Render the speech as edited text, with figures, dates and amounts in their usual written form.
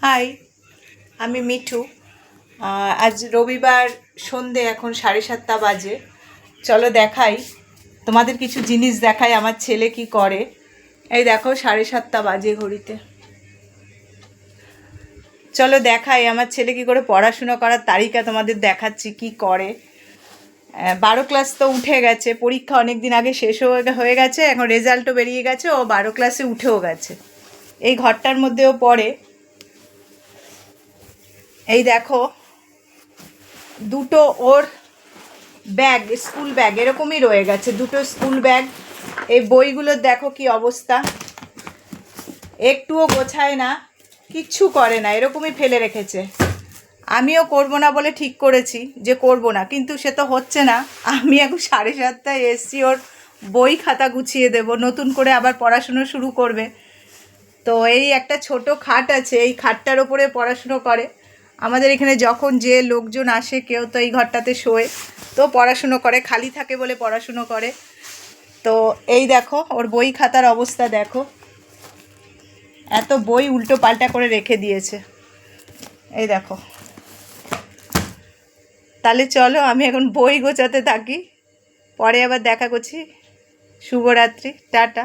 High, আমি মিঠু। আজ রবিবার সন্ধে, এখন 7:30 বাজে। চলো দেখাই, তোমাদের কিছু জিনিস দেখাই আমার ছেলে কি করে। এই দেখো 7:30 বাজে ঘড়িতে। চলো দেখাই আমার ছেলে কি করে পড়াশুনো করার তালিকা তোমাদের দেখাচ্ছি কি করে। 12 ক্লাস তো উঠে গেছে, পরীক্ষা অনেক দিন আগে শেষ হয়ে গেছে, এখন রেজাল্টও বেরিয়ে গেছে, ও 12 ক্লাসে উঠেও গেছে। এই ঘরটার মধ্যেও পড়ে। এই দেখো দুটো ওর ব্যাগ, স্কুল ব্যাগ এরকমই রয়ে গেছে, দুটো স্কুল ব্যাগ। এই বইগুলোর দেখো কি অবস্থা, একটুও গোছায় না, কিচ্ছু করে না, এরকমই ফেলে রেখেছে। আমিও করব না বলে ঠিক করেছি যে করব না, কিন্তু সে তো হচ্ছে না। আমি এখন 7:30 এসছি, ওর বই খাতা গুছিয়ে দেব, নতুন করে আবার পড়াশুনো শুরু করবে। তো এই একটা ছোট খাট আছে, এই খাটটার ওপরে পড়াশুনো করে। আমাদের এখানে যখন যে লোকজন আসে, কেউ তো এই ঘরটাতে শোয়, তো পড়াশুনো করে, খালি থাকে বলে পড়াশুনো করে। তো এই দেখো ওর বই খাতার অবস্থা দেখো, এত বই উল্টো পাল্টা করে রেখে দিয়েছে। এই দেখো। তাহলে চলো আমি এখন বই গোছাতে থাকি, পরে আবার দেখা করছি। শুভরাত্রি, টাটা।